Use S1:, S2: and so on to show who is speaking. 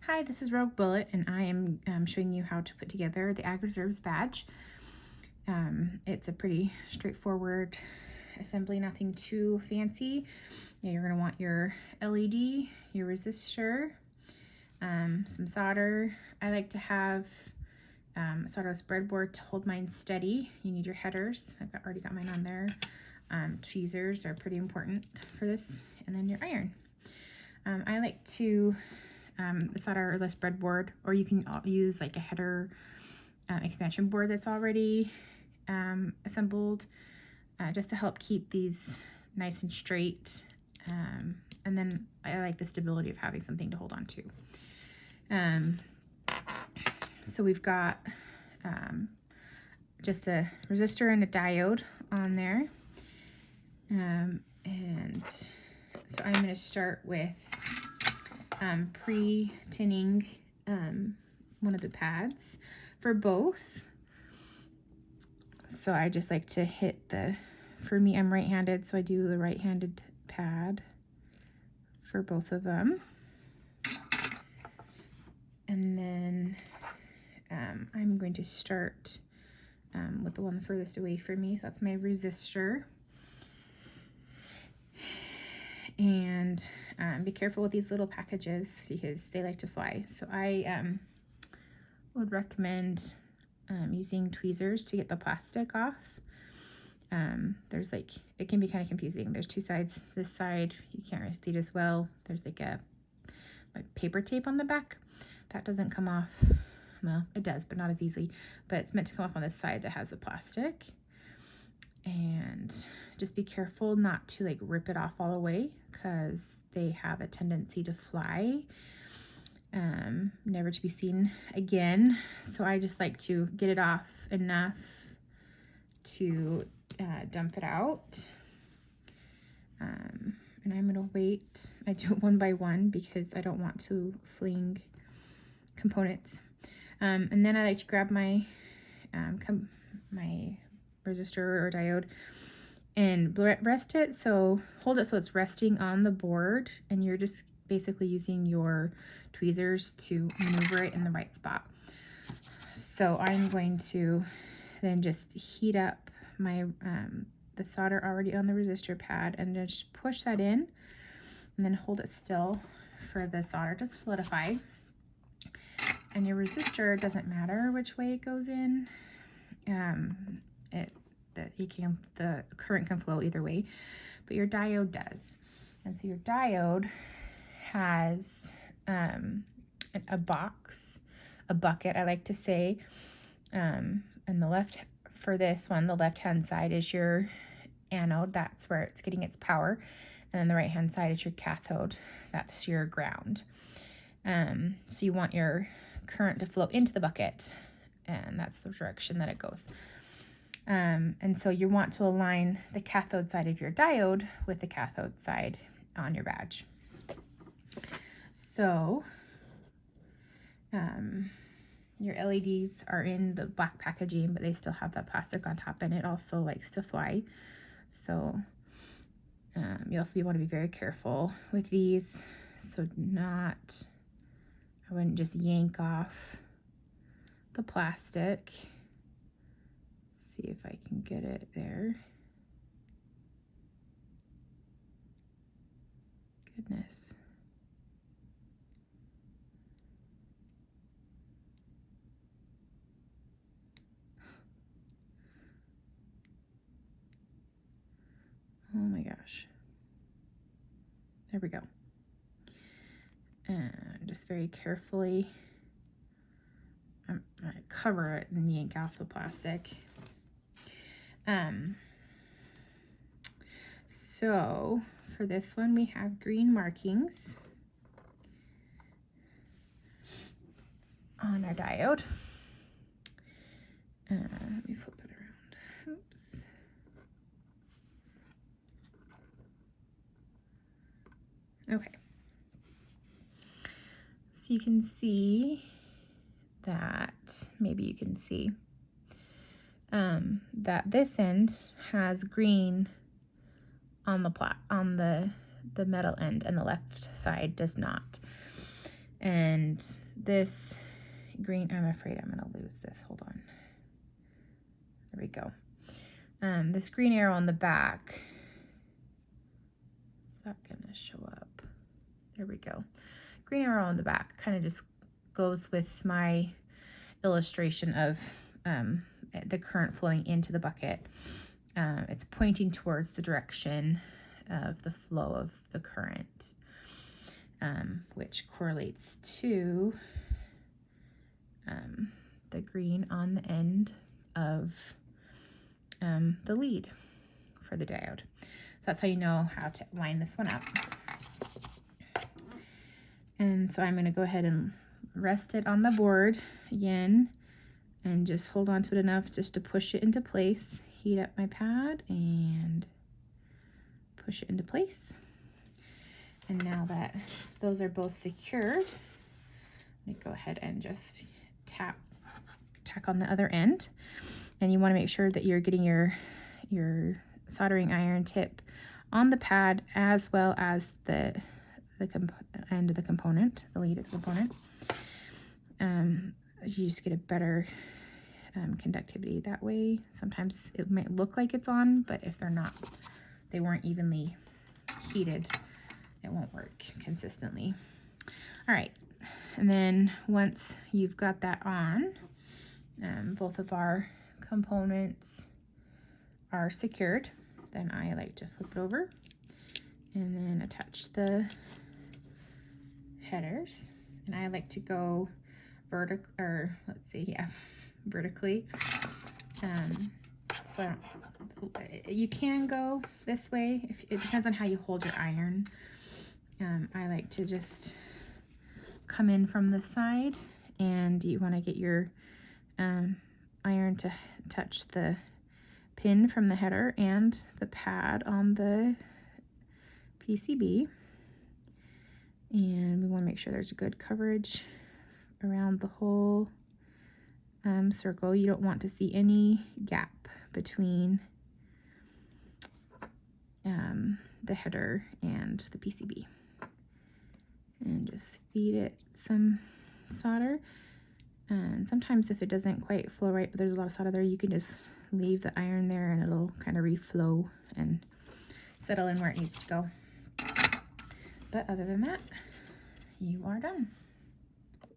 S1: Hi, this is Rogue Bullet, and I am showing you how to put together the AgReserves badge. It's a pretty straightforward assembly, nothing too fancy. You're going to want your LED, your resistor, some solder. I like to have solder breadboard to hold mine steady. You need your headers. I've already got mine on there. Tweezers are pretty important for this, and then your iron. I like to solderless breadboard, or you can use like a header expansion board that's already assembled, just to help keep these nice and straight. And then I like the stability of having something to hold on to. So we've got just a resistor and a diode on there. And so I'm going to start with pre-tinning one of the pads for both. So I just like to hit for me, I'm right-handed, so I do the right-handed pad for both of them. And then I'm going to start with the one furthest away from me, so that's my resistor. And be careful with these little packages because they like to fly. So I would recommend using tweezers to get the plastic off. There's it can be kind of confusing. There's two sides. This side, you can't really see it as well. There's like paper tape on the back. That doesn't come off. Well, it does, but not as easily. But it's meant to come off on the side that has the plastic. And just be careful not to rip it off all the way, because they have a tendency to fly, never to be seen again. So I just like to get it off enough to dump it out. And I'm gonna wait. I do it one by one because I don't want to fling components. And then I like to grab my my resistor or diode and rest it. So hold it so it's resting on the board, and you're just basically using your tweezers to maneuver it in the right spot. So I'm going to then just heat up my the solder already on the resistor pad, and just push that in, and then hold it still for the solder to solidify. And your resistor, doesn't matter which way it goes in. The current can flow either way, but your diode does. And so your diode has a bucket, I like to say. And for this one, the left-hand side is your anode. That's where it's getting its power. And then the right-hand side is your cathode. That's your ground. So you want your current to flow into the bucket, and that's the direction that it goes. And so you want to align the cathode side of your diode with the cathode side on your badge. So your LEDs are in the black packaging, but they still have that plastic on top, and it also likes to fly. So you also want to be very careful with these. So I wouldn't just yank off the plastic. See if I can get it there. Goodness. Oh my gosh. There we go. And just very carefully, I'm gonna cover it and yank off the plastic. So for this one, we have green markings on our diode. Let me flip it around. Oops. Okay. So you can see that, maybe you can see that this end has green on the metal end, and the left side does not. And this green, I'm afraid I'm gonna lose this, hold on. There we go. This green arrow on the back, is that gonna show up? There we go. Green arrow on the back kind of just goes with my illustration of the current flowing into the bucket. It's pointing towards the direction of the flow of the current, which correlates to the green on the end of the lead for the diode. So that's how you know how to line this one up. And so I'm going to go ahead and rest it on the board again and just hold on to it enough just to push it into place. Heat up my pad and push it into place. And now that those are both secured, let me go ahead and just tack on the other end. And you want to make sure that you're getting your soldering iron tip on the pad as well as the end of the component, the lead of the component. You just get a better conductivity that way. Sometimes it might look like it's on, but if they weren't evenly heated, it won't work consistently. All right, and then once you've got that on, both of our components are secured, then I like to flip it over and then attach the headers. And I like to go vertically. So you can go this way. It depends on how you hold your iron. I like to just come in from the side, and you want to get your iron to touch the pin from the header and the pad on the PCB. And we want to make sure there's a good coverage around the whole circle. You don't want to see any gap between the header and the PCB. And just feed it some solder. And sometimes if it doesn't quite flow right, but there's a lot of solder there, you can just leave the iron there and it'll kind of reflow and settle in where it needs to go. But other than that, you are done.